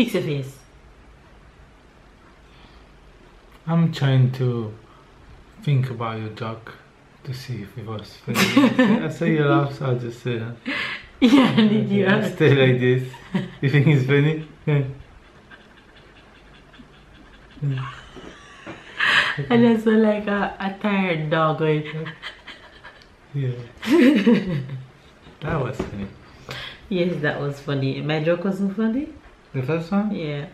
Fix your face. I'm trying to think about your joke to see if it was funny. I saw you laugh, so I'll just say that. Yeah, did you? Stay like this. You think it's funny? And that's like a tired dog going. Yeah. That was funny. Yes, that was funny. My joke wasn't funny? The first one? Yeah.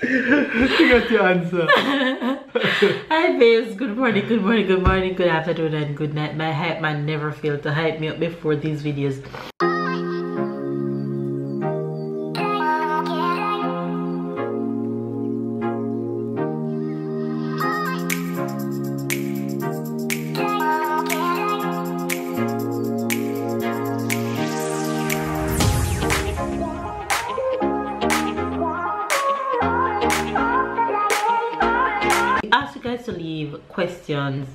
You got your answer. Hi babes, good morning, good morning, good morning, good afternoon, and good night. My hype man never failed to hype me up before these videos. To leave questions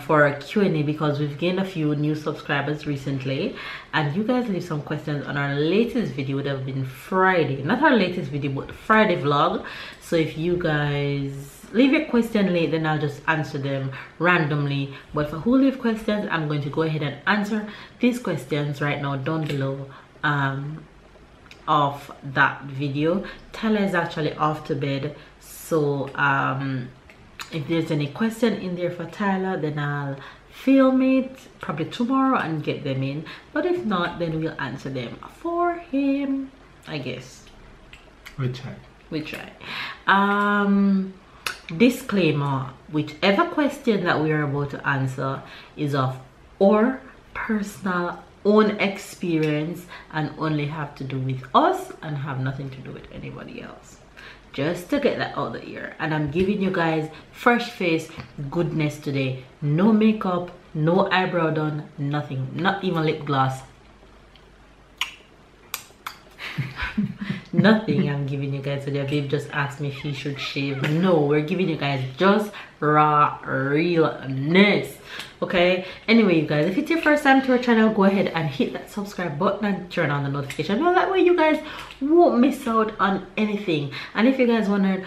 for a Q&A because we've gained a few new subscribers recently, and you guys leave some questions on our latest video. Would have been Friday, not our latest video but Friday vlog. So if you guys leave your question late, then I'll just answer them randomly. But for who leave questions, I'm going to go ahead and answer these questions right now down below of that video. Tyler is actually off to bed, so if there's any question in there for Tyler, then I'll film it probably tomorrow and get them in. But if not, then we'll answer them for him, I guess. We try. We try. Disclaimer: whichever question that we are about to answer is of our personal own experience and only have to do with us and have nothing to do with anybody else. Just to get that out the ear. And I'm giving you guys fresh face goodness today. No makeup, no eyebrow done, nothing, not even lip gloss. Nothing I'm giving you guys today. Babe just asked me if he should shave. No, we're giving you guys just raw realness. Okay, anyway you guys, if it's your first time to our channel, go ahead and hit that subscribe button and turn on the notification bell. That way you guys won't miss out on anything. And if you guys wondered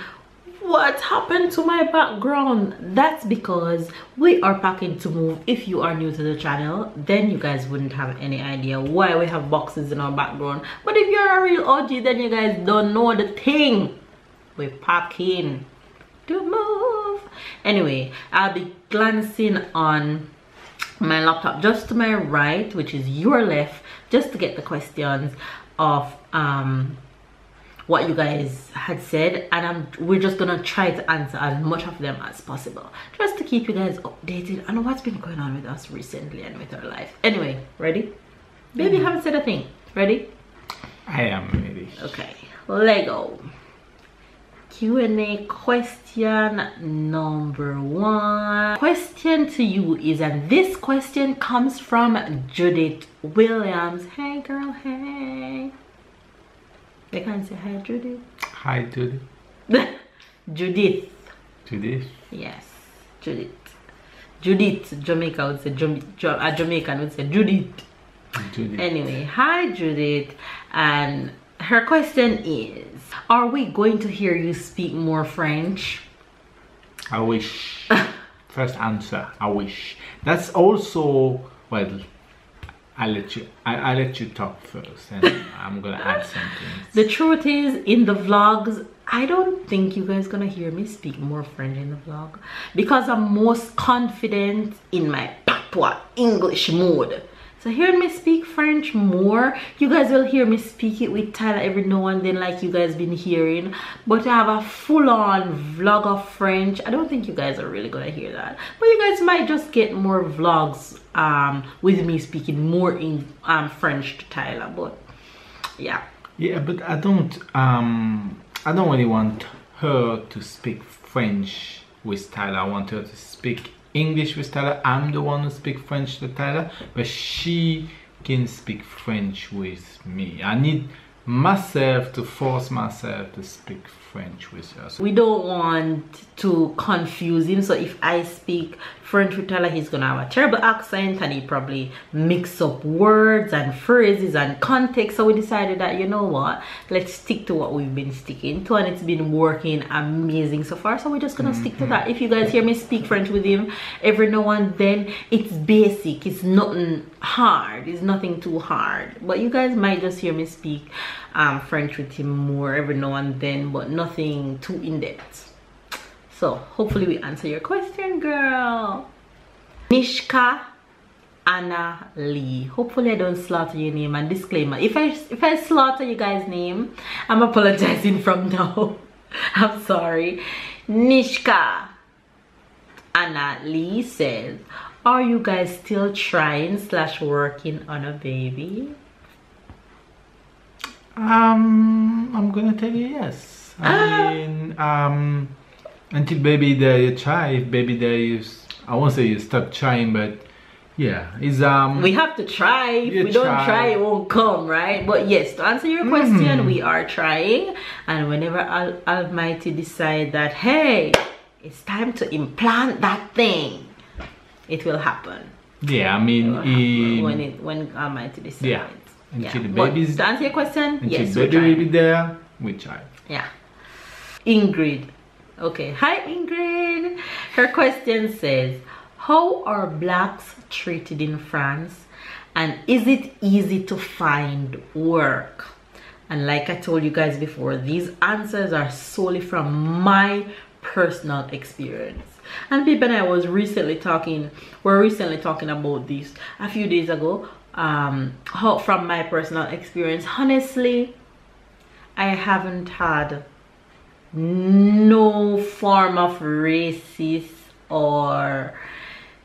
what happened to my background, that's because we are packing to move. If you are new to the channel, then you guys wouldn't have any idea why we have boxes in our background. But if you're a real OG, then you guys don't know the thing. We're packing to move. Anyway, I'll be glancing on my laptop just to my right, which is your left, just to get the questions of what you guys had said, and we're just gonna try to answer as much of them as possible, just to keep you guys updated on what's been going on with us recently and with our life. Anyway, ready? Baby, haven't said a thing. Ready? I am ready. Okay, Lego. Q&A question number 1. Question to you is, and this question comes from Judith Williams. Hey girl, hey. They can't say hi, Judith. Hi, Judith. Judith. Judith? Yes, Judith. Judith, Jamaica would say, a Jamaican would say Judith. Judith. Anyway, hi Judith, and her question is, are we going to hear you speak more French? I wish. First answer, I wish. That's also, well, I'll let you talk first, and I'm gonna add something. The truth is, in the vlogs, I don't think you guys gonna hear me speak more French in the vlog, because I'm most confident in my patois English mode. So hearing me speak French more, you guys will hear me speak it with Tyler every now and then, like you guys been hearing. But to have a full-on vlog of French, I don't think you guys are really gonna hear that. But you guys might just get more vlogs with me speaking more in French to Tyler. But yeah. Yeah, but I don't really want her to speak French with Tyler. I want her to speak English with Tyler. I'm the one who speaks French to Tyler, but she can speak French with me. I need myself to force myself to speak French with her. We don't want to confuse him, so if I speak French with Tyler, he's gonna have a terrible accent and he probably mix up words and phrases and context. So we decided that, you know what, let's stick to what we've been sticking to, and it's been working amazing so far, so we're just gonna stick to that. If you guys hear me speak French with him every now and then, it's basic, it's nothing hard, it's nothing too hard, but you guys might just hear me speak French with him more every now and then, but nothing too in-depth. So hopefully we answer your question, girl. Nishka Anna Lee. Hopefully I don't slaughter your name, and disclaimer, if I slaughter you guys' name, I'm apologizing from now. I'm sorry. Nishka Anna Lee says, are you guys still trying / working on a baby? I'm gonna tell you yes. I mean, until baby there you try. If baby there you, I won't say you stop trying, but yeah, it's we have to try. If we don't try, it won't come, right? But yes, to answer your question, we are trying, and whenever Almighty decide that, hey, it's time to implant that thing, it will happen. Yeah, I mean, when Almighty decides. Yeah. Until the baby's, to answer your question, yes, baby will be there, we try. Yeah. Ingrid. Okay. Hi, Ingrid. Her question says, how are blacks treated in France, and is it easy to find work? And like I told you guys before, these answers are solely from my personal experience. And Babe and I we're recently talking about this a few days ago. How, from my personal experience, honestly, I haven't had no form of racist or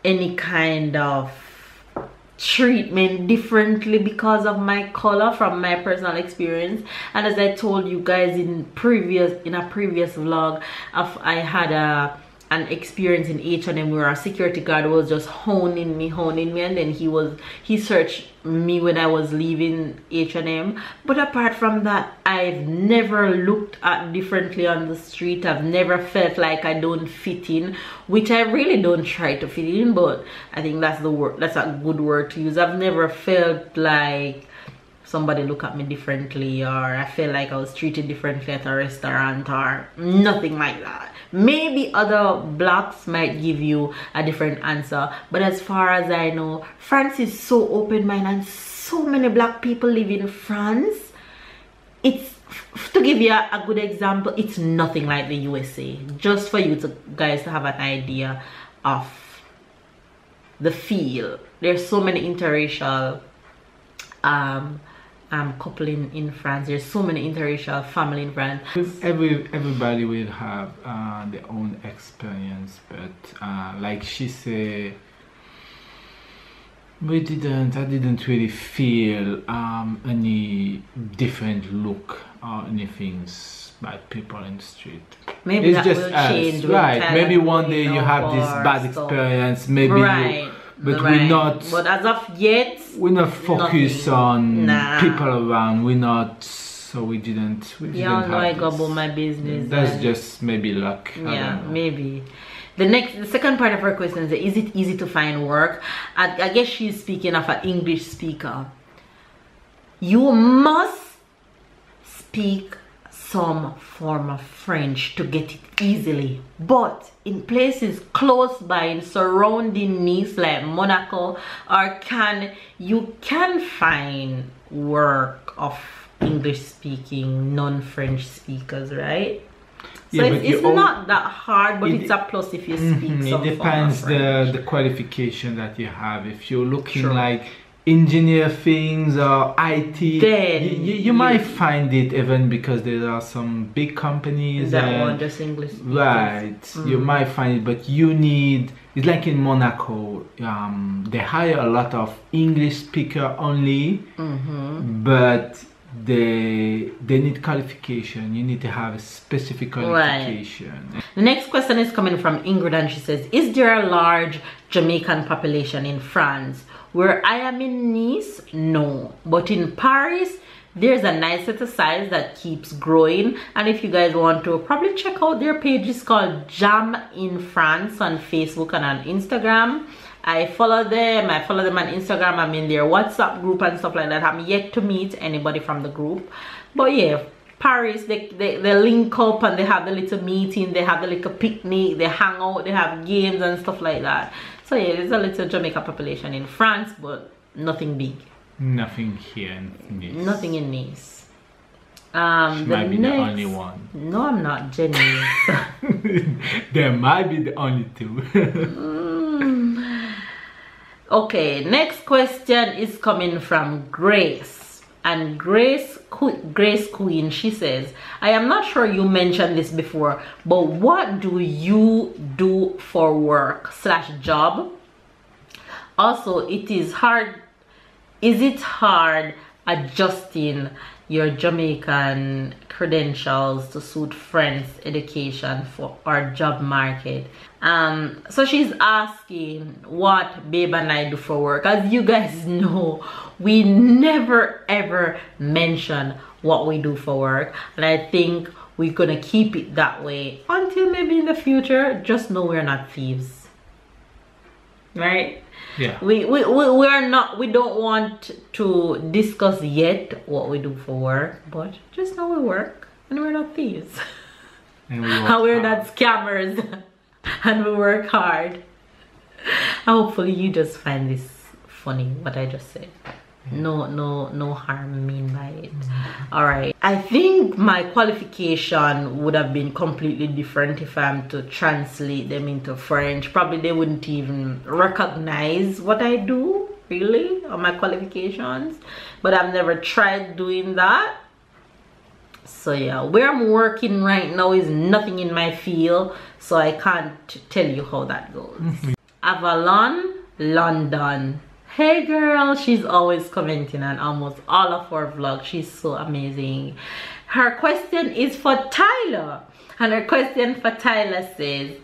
any kind of treatment differently because of my color, from my personal experience. And as I told you guys in a previous vlog, I had an experience in H&M where a security guard was just honing me, and then he searched me when I was leaving H&M. But apart from that, I've never looked at differently on the street. I've never felt like I don't fit in, which I really don't try to fit in, but I think that's the word, that's a good word to use. I've never felt like somebody look at me differently, or I felt like I was treated differently at a restaurant, or nothing like that. Maybe other blacks might give you a different answer, but as far as I know, France is so open-minded, and so many black people live in France. It's, to give you a good example, it's nothing like the USA. Just for you guys to have an idea of the feel. There's so many interracial couple in France. There's so many interracial family in France. Everybody will have their own experience, but like she said, I didn't really feel any different look or anything by people in the street. Maybe it's that just will change, right? Maybe one day you have this bad experience, maybe right. But we're not. But as of yet, we're not focused on people around. We're not. So we didn't. Yeah, no, I go about my business. That's just maybe luck. Yeah, maybe. The second part of her question is it easy to find work? I guess she's speaking of an English speaker. You must speak some form of French to get it easily, but in places close by, in surrounding Nice like Monaco or Cannes, you can find work of English speaking non-French speakers, right? So yeah, it's not that hard, but it's a plus if you speak some it depends form of French. the qualification that you have. If you're looking like engineer things or IT, then you might find it, even because there are some big companies that want just English speakers. Right, you might find it, but you need, it's like in Monaco, they hire a lot of English speaker only, but they need qualification. You need to have a specific qualification. Right. The next question is coming from Ingrid, and she says, is there a large Jamaican population in France? Where I am in Nice, no, but in Paris there's a nice little size that keeps growing. And if you guys want to probably check out their page, it's called Jam in France on Facebook and on Instagram. I follow them on Instagram. I'm in their WhatsApp group and stuff like that. I'm yet to meet anybody from the group, but yeah, Paris, they link up and they have the little meeting, they have the little picnic, they hang out, they have games and stuff like that. So yeah, there's a little Jamaica population in France, but nothing big. Nothing here in Nice. Nothing in Nice. She might be the only one. No, I'm not, Jenny. There might be the only two. Okay, next question is coming from Grace. And Grace Queen, she says, I am not sure you mentioned this before, but what do you do for work / job? Also, is it hard adjusting your Jamaican credentials to suit French education for our job market? So she's asking what Babe and I do for work. As you guys know, we never ever mention what we do for work, and I think we're gonna keep it that way until maybe in the future. Just know we're not thieves, right? Yeah, we don't want to discuss yet what we do for work, but just know we work and we're not thieves. and we're not scammers. And we work hard. Hopefully you just find this funny, what I just said. No harm mean by it. All right, I think my qualification would have been completely different if I'm to translate them into French. Probably they wouldn't even recognize what I do, really, or my qualifications. But I've never tried doing that. So yeah, where I'm working right now is nothing in my field, so I can't tell you how that goes. Avalon, London. Hey girl, she's always commenting on almost all of our vlogs. She's so amazing. Her question is for Tyler, and her question for Tyler says,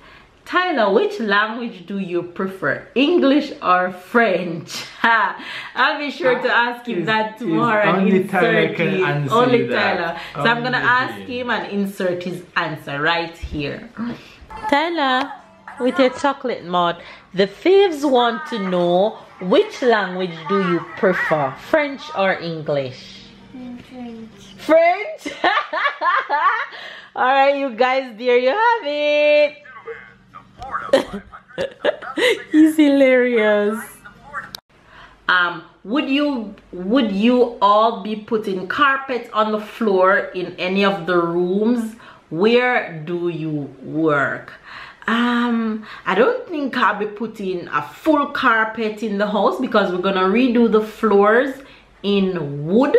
Tyler, which language do you prefer, English or French? I'll be sure to ask him that tomorrow and only insert Tyler can his, answer only that. Tyler. So I'm gonna ask him and insert his answer right here. Tyler, with your chocolate mouth, the faves want to know, which language do you prefer, French or English? French. All right, you guys, there you have it. He's hilarious. Would you all be putting carpet on the floor in any of the rooms? Where do you work? I don't think I'll be putting a full carpet in the house because we're gonna redo the floors in wood,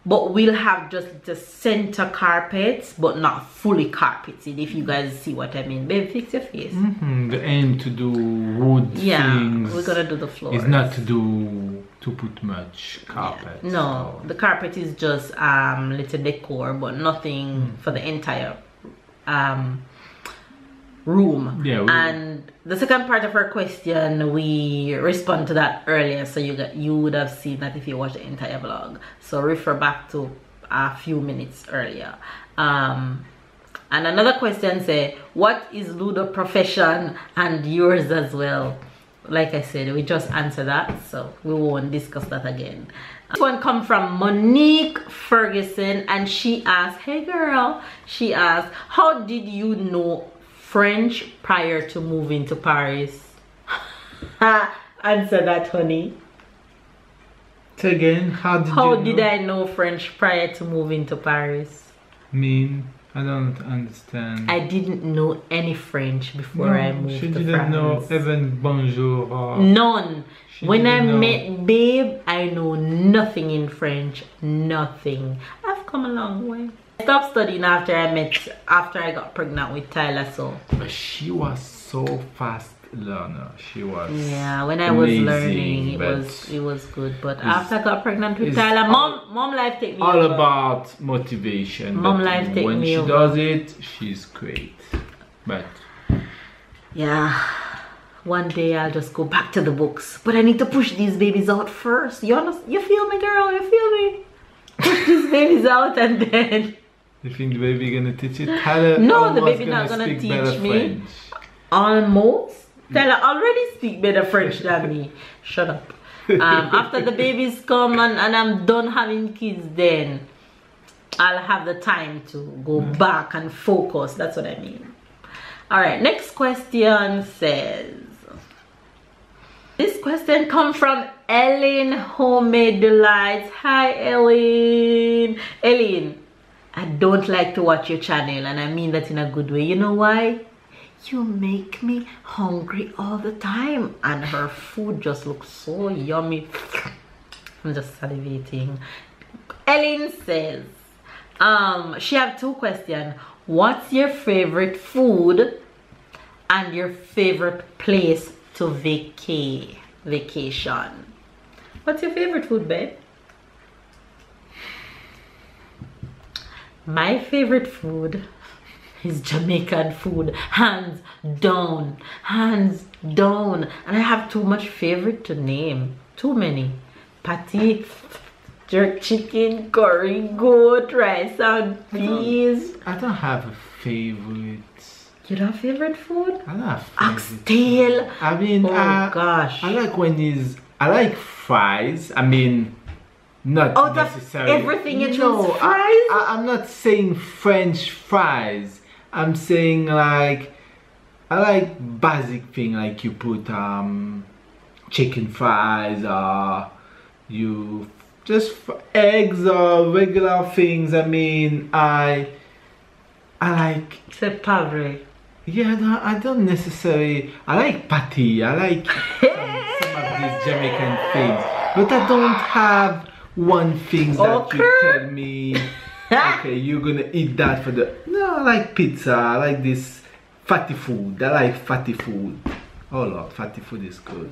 but we'll have just the center carpets, but not fully carpeted, if you guys see what I mean. Babe, fix your face. The aim to do wood things, we're gonna do the floors. It's not to put much carpet. Yeah. No, the carpet is just little decor, but nothing for the entire room. Yeah. And the second part of her question, we respond to that earlier, so you would have seen that if you watch the entire vlog. So refer back to a few minutes earlier. And another question say, what is Ludo profession and yours as well? Like I said, we just answered that, so we won't discuss that again. This one come from Monique Ferguson, and she asked, hey girl, she asked, how did you know French prior to moving to Paris? Answer that, honey. So again, how did I know French prior to moving to Paris? I don't understand. I didn't know any French before I moved to France. She didn't know even bonjour or... None. When I met Babe, I know nothing in French. Nothing. I've come a long way. I stopped studying after I got pregnant with Tyler, so. But she was so fast learner. She was. Yeah, when I was learning, it was good. But after I got pregnant with Tyler, mom life take me all over. about motivation. Mom life take me over. When she does it, she's great. But yeah, one day I'll just go back to the books. But I need to push these babies out first. You feel me, girl? You feel me? push these babies out and then. You think the baby gonna teach you? Tyler No, the baby gonna not gonna speak teach better me. French. Almost. Tyler already speak better French than me. Shut up. After the babies come and I'm done having kids, then I'll have the time to go back and focus. That's what I mean. All right, next question says, this question comes from Ellen Homemade Delights. Hi Ellen. Ellen, I don't like to watch your channel, and I mean that in a good way. You know why? You make me hungry all the time, and her food just looks so yummy. I'm just salivating. Ellen says, she have two questions. What's your favorite food and your favorite place to vacation? What's your favorite food, babe? My favorite food is Jamaican food, hands down, hands down. And I have too much favorite to name, too many. Patty, jerk chicken, curry, goat, rice and peas. I don't have a favorite. You don't have favorite food? I don't have favorite Oxtail. I mean, gosh. I like I like fries. I mean, not Out necessarily. of everything you no, choose fries? I'm not saying French fries. I'm saying like, I like basic thing like you put chicken fries or you just eggs or regular things. I mean, I like. C'est pas vrai. Yeah, no, I don't necessarily. I like patty. I like some of these Jamaican things, but I don't have one thing that you tell me. Okay, you're gonna eat that for the. No, I like pizza. I like this fatty food. I like fatty food. Oh Lord, fatty food is good.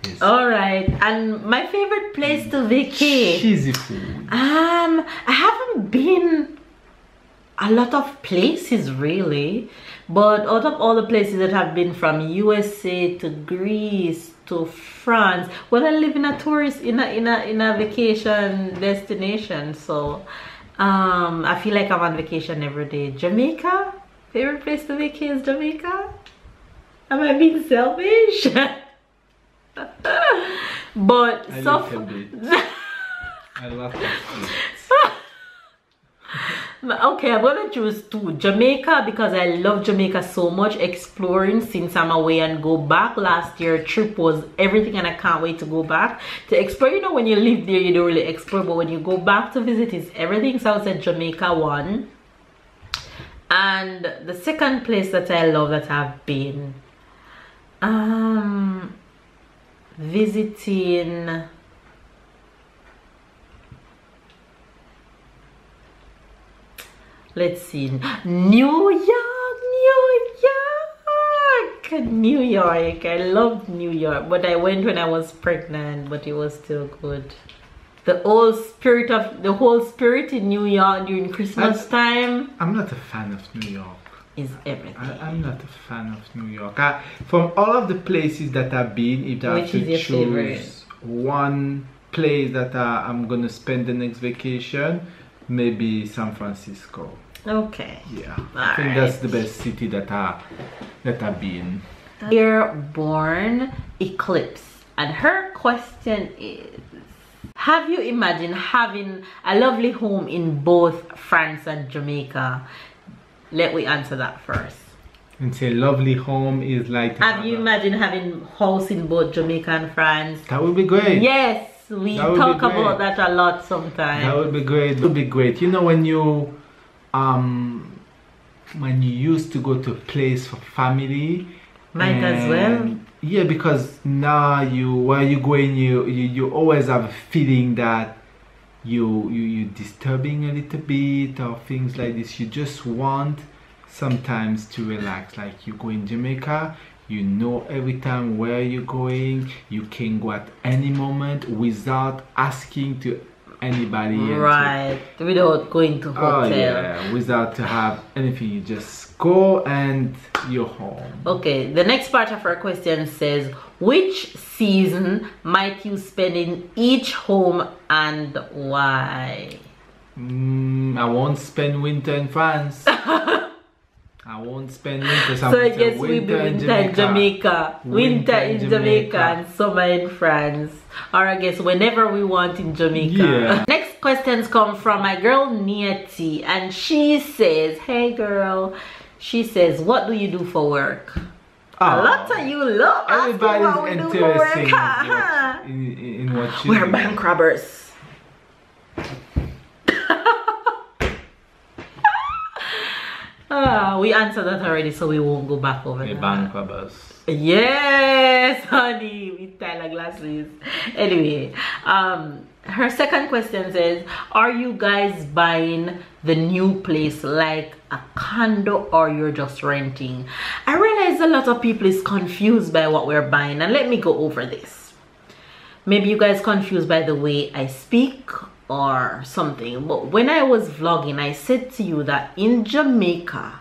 Yes. All right, and my favorite place to vacate. Cheesy food. I haven't been a lot of places really, but out of all the places that have been, from USA to Greece to France, well, I live in a tourist in a vacation destination, so I feel like I'm on vacation every day. Jamaica, favorite place to vacate is Jamaica. Am I being selfish? But I so I love that. Okay, I'm gonna choose two. Jamaica, because I love Jamaica so much, exploring since I'm away and go back. Last year trip was everything and I can't wait to go back to explore. You know, when you live there you don't really explore, but when you go back to visit it's everything. So I would say Jamaica one. And the second place that I love that I've been visiting, let's see, New York. I love New York, but I went when I was pregnant, but it was still good. The whole spirit in New York during Christmas time. I'm not a fan of New York. Is everything. I'm not a fan of New York. From all of the places that I've been, if I have to choose one place that I'm gonna spend the next vacation, maybe San Francisco. Okay. Yeah, I think that's the best city that I've been. Airborne Eclipse, and her question is, have you imagined having a lovely home in both France and Jamaica? Let me answer that first. And say lovely home is like. Have you imagined having house in both Jamaica and France? That would be great. Yes, we talk about that a lot sometimes. That would be great. It would be great. You know, when you used to go to a place for family. Might as well. Yeah, because now where you going, you always have a feeling that you disturbing a little bit or things like this. You just want sometimes to relax. Like you go in Jamaica, you know every time where you're going, you can go at any moment without asking to anybody. Right, without going to hotel. Oh yeah, without to have anything. You just go and you're home. Okay, the next part of our question says, which season might you spend in each home and why? I won't spend winter in France. I won't spend winter. So I guess we'll be winter in Jamaica. Winter in Jamaica and summer in France. Or I guess whenever we want in Jamaica. Yeah. Next questions come from my girl Niati, and she says, hey girl, she says, what do you do for work? A lot of you love asking what we do for work. in what you We're do. bank robbers. We answered that already, so we won't go back over The that. bank robbers. Yes, honey, with Tyler glasses. Anyway, her second question says, are you guys buying the new place like a condo or you're just renting? I realize a lot of people is confused by what we're buying, and let me go over this. Maybe you guys confused by the way I speak or something, but when I was vlogging, I said to you that in Jamaica,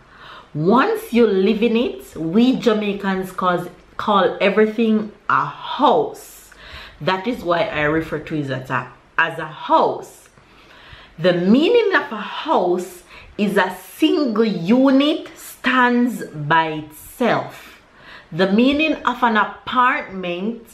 once you live in it, we Jamaicans call everything a house. That is why I refer to it as a house. The meaning of a house is a single unit stands by itself. The meaning of an apartment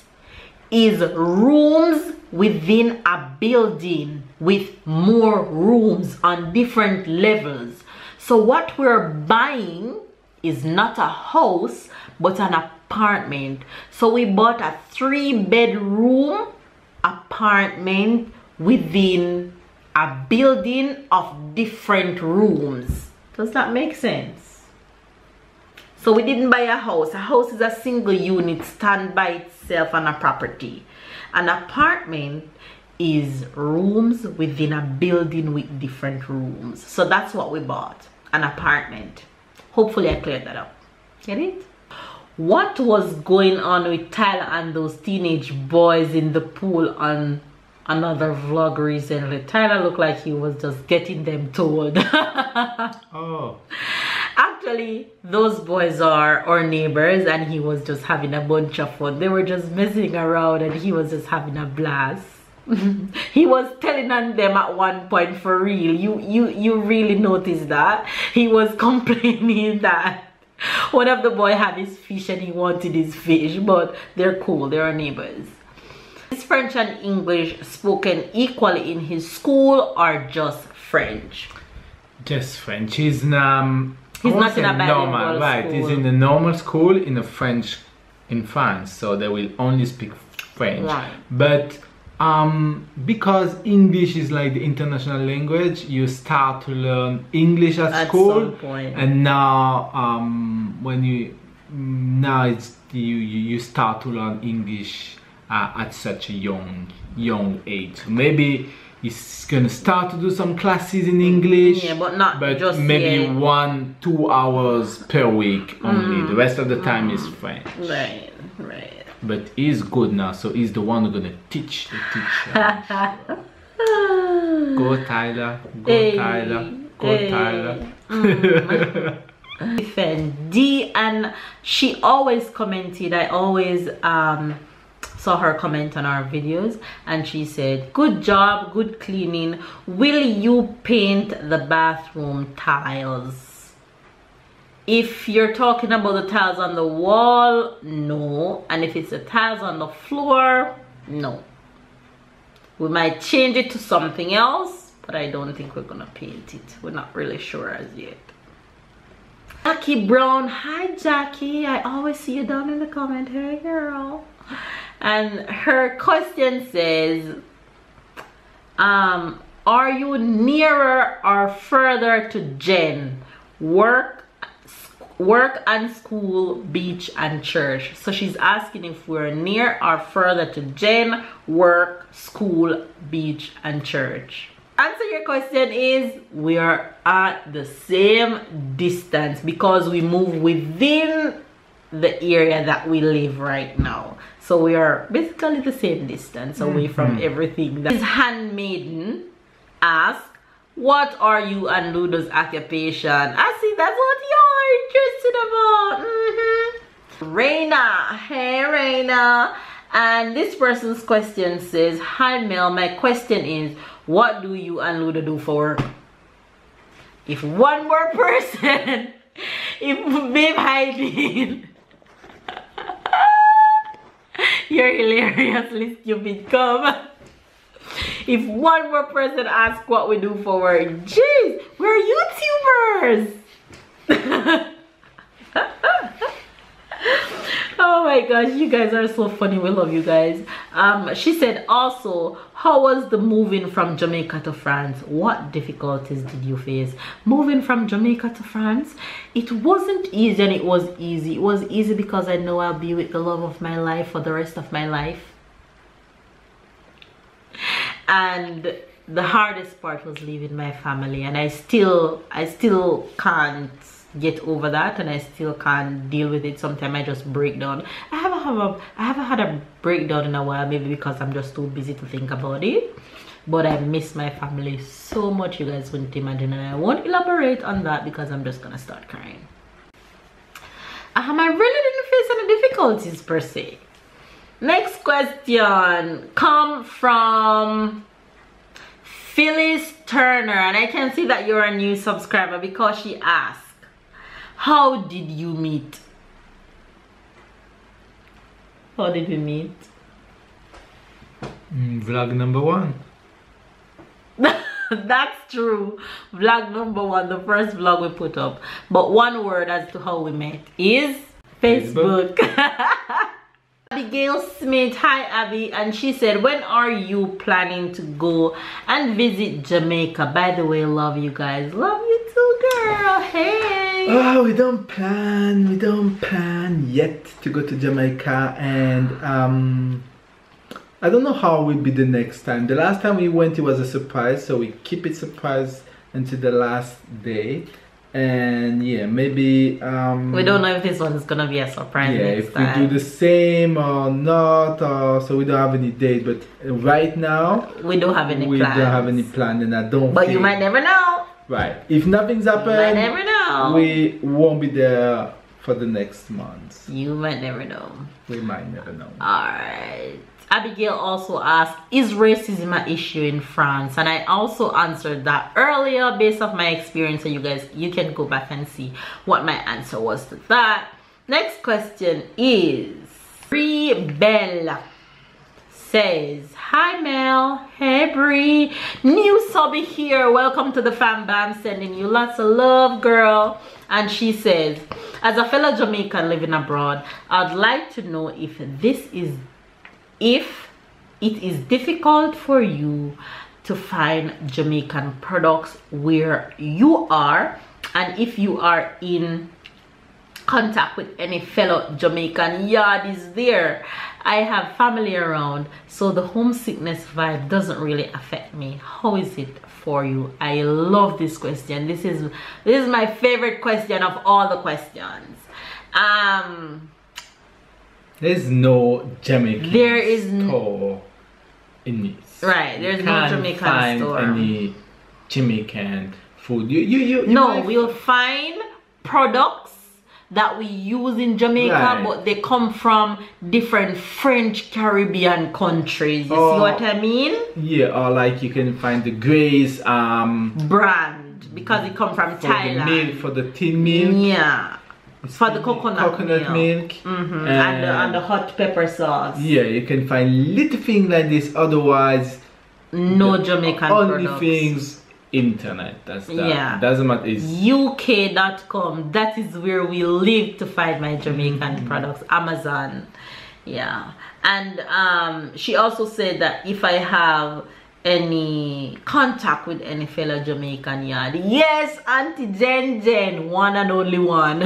is rooms within a building with more rooms on different levels. So what we're buying is not a house but an apartment. So we bought a 3-bedroom apartment within a building of different rooms. Does that make sense? So we didn't buy a house. A house is a single unit, stand by itself on a property. An apartment is rooms within a building with different rooms. So that's what we bought, an apartment. Hopefully I cleared that up. Get it? What was going on with Tyler and those teenage boys in the pool on another vlog recently? Tyler looked like he was just getting them told. Oh. Actually, those boys are our neighbors, and he was just having a bunch of fun. They were just messing around and he was just having a blast. He was telling on them at one point, for real. You really noticed that? He was complaining that one of the boys had his fish and he wanted his fish, but they're cool, they're our neighbors. Is French and English spoken equally in his school or just French? Just French. He's He's not in a bilingual right? school. He's in the normal school in France, so they will only speak French. Right. But because English is like the international language, you start to learn English at school, some point. and now you start to learn English at such a young age. Maybe he's gonna start to do some classes in English, yeah, but just maybe yet. 1-2 hours per week only. The rest of the time is French. Right. But he's good now, so he's the one who's gonna teach the teacher. Go Tyler, go Hey, Tyler, go hey. Tyler. Friend D, and she always commented. I always saw her comment on our videos, and she said, good job, good cleaning. Will you paint the bathroom tiles? If you're talking about the tiles on the wall, no. And if it's the tiles on the floor, no. We might change it to something else, but I don't think we're gonna paint it. We're not really sure as yet. Jackie Brown, hi Jackie, I always see you down in the comment. Hey girl. And her question says, are you nearer or further to Jen? Work and school, beach and church. So she's asking if we're near or further to Jen, work, school, beach and church. Answer your question is we are at the same distance because we move within the area that we live right now. So we are basically the same distance away from everything. His handmaiden asks, what are you and Ludo's occupation? I see that's what you're interested about. Reina, hey Reina. And this person's question says, hi Mel, my question is, what do you and Ludo do for work? If one more person, if babe hiding, you're hilariously stupid, come. If one more person asks what we do for work, jeez, we're YouTubers. Oh my gosh, you guys are so funny. We love you guys. She said also, how was the moving from Jamaica to France? What difficulties did you face moving from Jamaica to France? It wasn't easy, and it was easy. It was easy because I know I'll be with the love of my life for the rest of my life. And the hardest part was leaving my family, and I still can't get over that, and I still can't deal with it. Sometimes I just break down. I haven't had a breakdown in a while, maybe because I'm just too busy to think about it, but I miss my family so much, you guys wouldn't imagine, and I won't elaborate on that because I'm just gonna start crying. I really didn't face any difficulties per se. Next question come from Phyllis Turner, and I can see that you're a new subscriber because she asked, how did you meet? How did we meet? Vlog number 1. That's true. Vlog number 1, the first vlog we put up. But one word as to how we met is Facebook. Abigail Smith, hi Abby, and she said, when are you planning to go and visit Jamaica? By the way, love you guys. Love you too, girl. Hey. Oh, we don't plan yet to go to Jamaica, and I don't know how it will be the next time. The last time we went, it was a surprise, so we keep it surprise until the last day. And yeah, maybe we don't know if this one is gonna be a surprise. Yeah, next if time we do the same or not, so we don't have any date. But right now we don't have any plans. We don't have any plan, and I don't. But you might never know. Right. If nothing's happened, you might never know. We won't be there for the next month. You might never know. We might never know. Alright. Abigail also asked, is racism an issue in France? And I also answered that earlier based off my experience, so you guys, you can go back and see what my answer was to that. Next question is Bree Bell says, hi Mel, hey Bree, new subby here, welcome to the fam bam, sending you lots of love, girl. And she says, as a fellow Jamaican living abroad, I'd like to know if it is difficult for you to find Jamaican products where you are, and if you are in contact with any fellow Jamaican. Yard is there. I have family around, so the homesickness vibe doesn't really affect me. How is it for you? I love this question. This is my favorite question of all the questions. There's no Jamaican store in this. Right, there's no Jamaican find store. Any Jamaican food. No, we'll find products that we use in Jamaica, right, but they come from different French Caribbean countries. You see what I mean? Yeah, or like you can find the Grace brand, because it comes from Thailand. For the tin milk. Yeah. For the coconut milk. And the hot pepper sauce. Yeah, you can find little things like this. Otherwise, no Jamaican only products. Things internet. That's that. Yeah. Doesn't matter. It's UK.com. That is where we live to find my Jamaican products. Amazon. Yeah. And she also said that if I have any contact with any fellow Jamaican yard, yes, Auntie Jen, one and only one.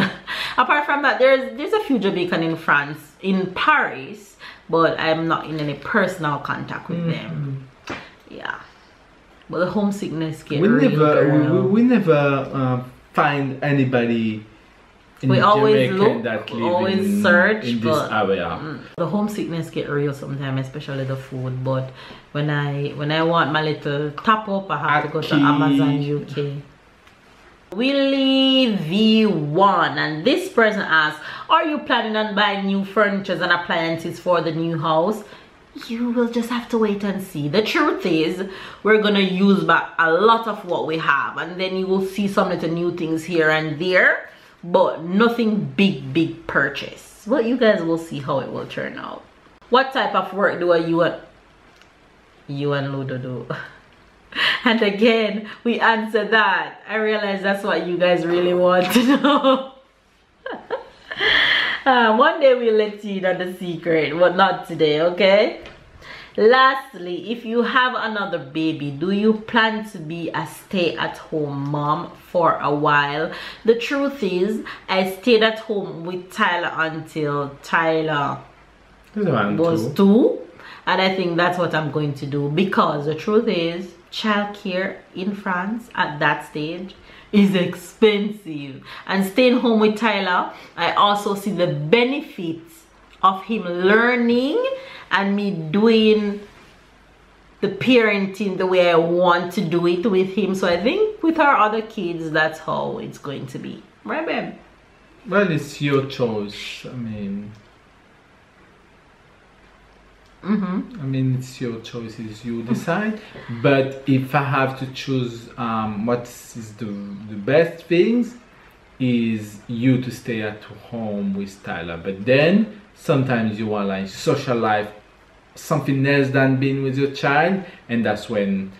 Apart from that, there's a few Jamaican in France, in Paris, but I'm not in any personal contact with them. Yeah, but the homesickness get real, girl. We never find anybody we always Jamaican look, that live always search, in this but area. the homesickness get real sometimes, especially the food. But when I want my little top up, I have to go to Amazon UK. Willie V1, and this person asks, are you planning on buying new furniture and appliances for the new house? You will just have to wait and see. The truth is, we're gonna use back a lot of what we have, and then you will see some little new things here and there, but nothing big purchase. Well, you guys will see how it will turn out. What type of work do you and Ludo do? And again, we answer that. I realize that's what you guys really want to know. One day we'll let you know the secret, but not today, okay? Lastly, if you have another baby, do you plan to be a stay-at-home mom for a while? The truth is, I stayed at home with Tyler until Tyler was 2, and I think that's what I'm going to do, because the truth is, childcare in France at that stage is expensive, and staying home with Tyler, I also see the benefits of him learning and me doing the parenting the way I want to do it with him. So I think with our other kids, that's how it's going to be, right, babe? Well, it's your choice. I mean, it's your choice, it's you decide. But if I have to choose what is the best things, is you to stay at home with Tyler. But then sometimes you want like social life, something else than being with your child, and that's when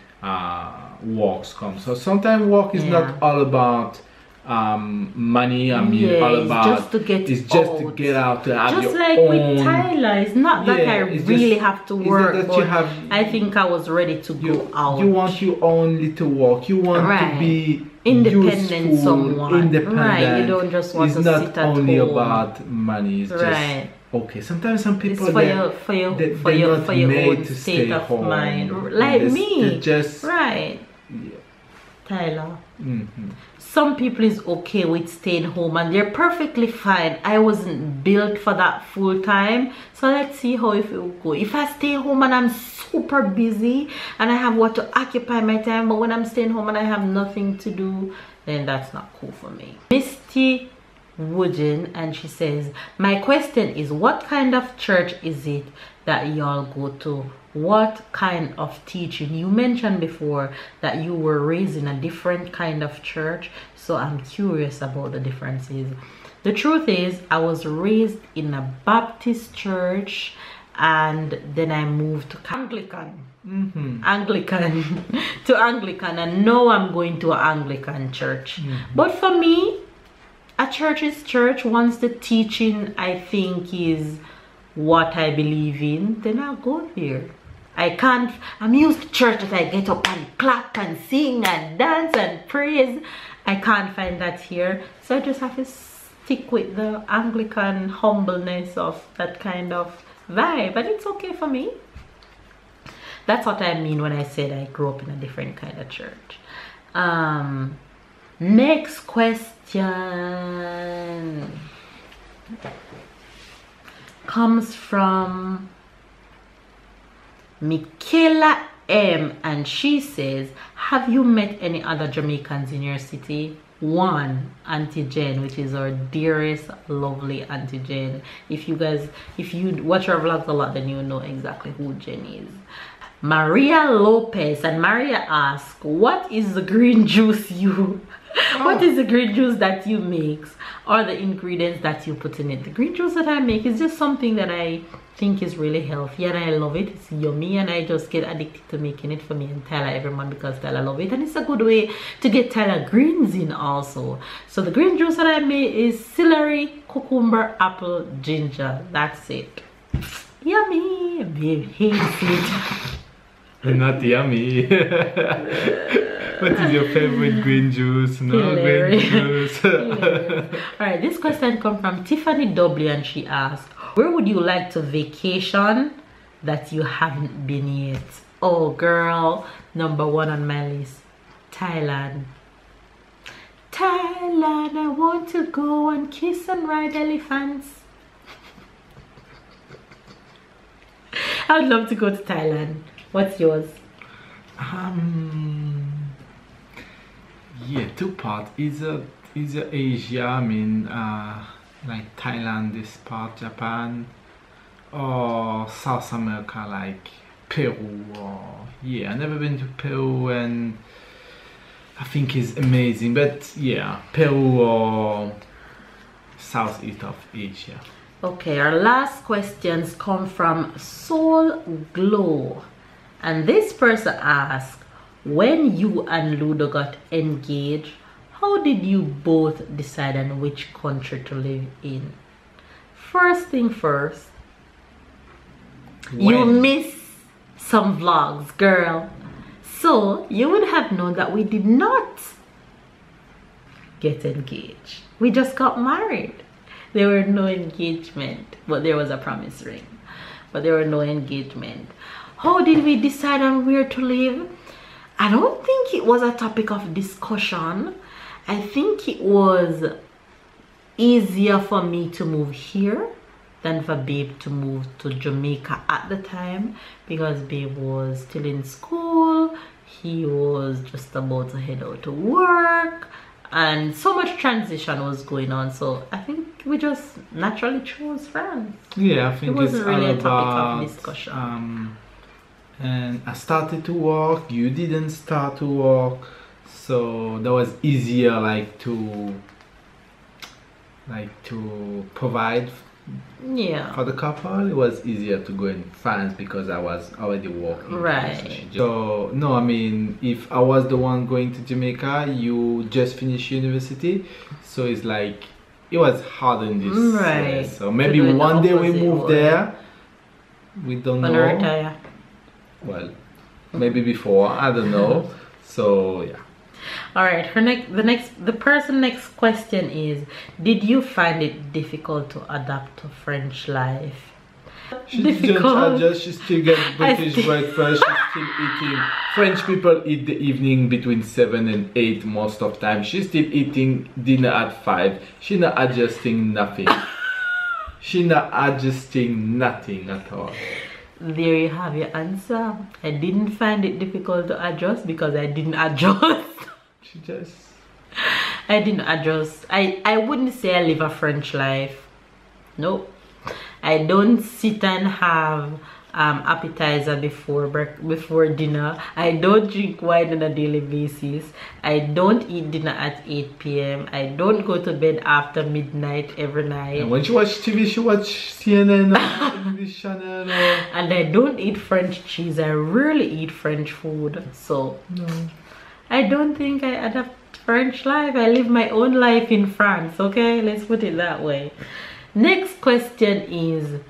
walks come. So sometimes walk is not all about money. I mean, all about just to get to get out, to have just your like own. With Tyler, it's not that I really have to work, that but you have, I think I was ready to go out. You want your own little walk. You want to be independent, useful, independent. Right, you don't just want to sit at home. It's not only about money. It's just okay. Sometimes some people it's for your own to state of home. mind, like me. They're just Tyler. Some people is okay with staying home and they're perfectly fine. I wasn't built for that full time, so let's see how it will go. If I stay home and I'm super busy and I have what to occupy my time, but when I'm staying home and I have nothing to do, then that's not cool for me. Misty Woodin, and she says, my question is, what kind of church is it that y'all go to? What kind of teaching? You mentioned before that you were raised in a different kind of church, so I'm curious about the differences. The truth is, I was raised in a Baptist church, and then I moved to Anglican to Anglican, and now I'm going to an Anglican church. But for me, a church is church. Once the teaching I think is what I believe in, then I'll go there. I'm used to church that I get up and clap and sing and dance and praise. I can't find that here, so I just have to stick with the Anglican humbleness of that kind of vibe, but it's okay for me. That's what I mean when I said I grew up in a different kind of church. Next question comes from Michaela M, and she says, have you met any other Jamaicans in your city? One, Auntie Jen, which is our dearest lovely Auntie Jen. If you watch our vlogs a lot, then you know exactly who Jen is. Maria Lopez, and Maria asks, what is the green juice what is the green juice that you make, or the ingredients that you put in it? The green juice that I make is just something that I think is really healthy, and I love it. It's yummy, and I just get addicted to making it for me and Tyler every month because Tyler love it, and it's a good way to get Tyler greens in also. So the green juice that I make is celery, cucumber, apple, ginger. That's it. Yummy. Babe hates it. Not yummy. What is your favorite green juice? No green juice. Alright, this question comes from Tiffany W, and she asked, where would you like to vacation that you haven't been yet? Oh girl, number one on my list, Thailand. Thailand, I want to go and kiss and ride elephants. I would love to go to Thailand. What's yours? Yeah, two part. Either Asia, I mean, like Thailand, this part, Japan, or South America, like Peru. Or yeah, I've never been to Peru, and I think it's amazing. But yeah, Peru or southeast of Asia. Okay, our last questions come from Soul Glow, and this person asks, when you and Ludo got engaged, how did you both decide on which country to live in? First thing first, you miss some vlogs, girl. So you would have known that we did not get engaged. We just got married. There were no engagement, but there was a promise ring. But there were no engagement. How did we decide on where to live? I don't think it was a topic of discussion. I think it was easier for me to move here than for Babe to move to Jamaica at the time, because Babe was still in school. He was just about to head out to work, and so much transition was going on. So I think we just naturally chose France. Yeah, I think it wasn't really a topic about, of discussion. And I started to work, you didn't start to work, so that was easier, like to provide for the couple. It was easier to go in France because I was already working. Right. So no, I mean, if I was the one going to Jamaica, you just finished university, so it's like it was hard in this. Right. So maybe one day we move there. We don't know. Retire. Well, maybe before, I don't know. So yeah. All right, the person next question is, did you find it difficult to adapt to French life? She still gets British breakfast. She's still eating. French people eat the evening between 7 and 8 most of the time. She's still eating dinner at 5. She's not adjusting nothing. She's not adjusting nothing at all. There you have your answer. I didn't find it difficult to adjust because I didn't adjust. I didn't adjust. I wouldn't say I live a French life. Nope. I don't sit and have appetizer before dinner. I don't drink wine on a daily basis. I don't eat dinner at 8 p.m. I don't go to bed after midnight every night. And when she watch TV, she watch CNN or English channel. And I don't eat French cheese. I rarely eat French food. So no, I don't think I adapt French life. I live my own life in France. Okay, let's put it that way. Next question is,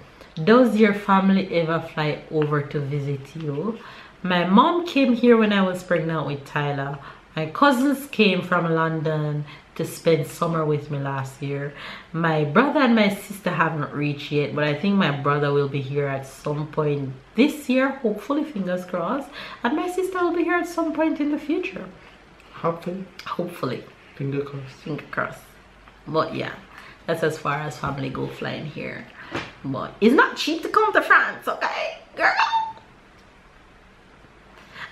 does your family ever fly over to visit you? My mom came here when I was pregnant with Tyler. My cousins came from London to spend summer with me last year. My brother and my sister haven't reached yet, but I think my brother will be here at some point this year, hopefully, fingers crossed. And my sister will be here at some point in the future. Hopefully. Finger crossed. Finger crossed. But yeah, that's as far as family go flying here. But it's not cheap to come to France, okay, girl?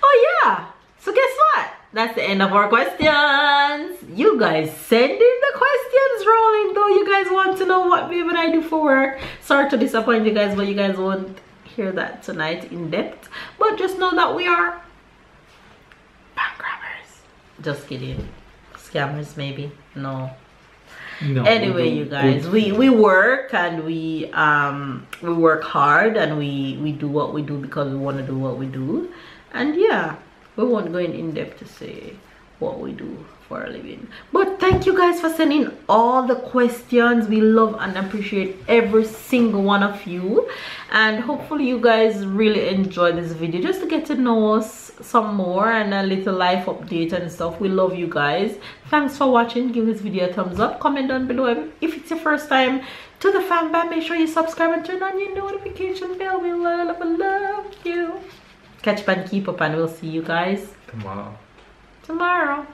Oh yeah, so guess what? That's the end of our questions. You guys send in the questions rolling, though. You guys want to know what Babe and I do for work. Sorry to disappoint you guys, but you guys won't hear that tonight in depth. But just know that we are bank robbers. Just kidding. Scammers, maybe. No. Anyway, you guys, we work, and we work hard, and we do what we do because we want to do what we do. And yeah, we won't go in depth to say what we do for a living. But thank you guys for sending all the questions. We love and appreciate every single one of you, and hopefully you guys really enjoy this video, just to get to know us some more and a little life update and stuff. We love you guys. Thanks for watching. Give this video a thumbs up, comment down below if it's your first time to the fan band. Make sure you subscribe and turn on your notification bell. We love you. Catch up and keep up, and we'll see you guys tomorrow.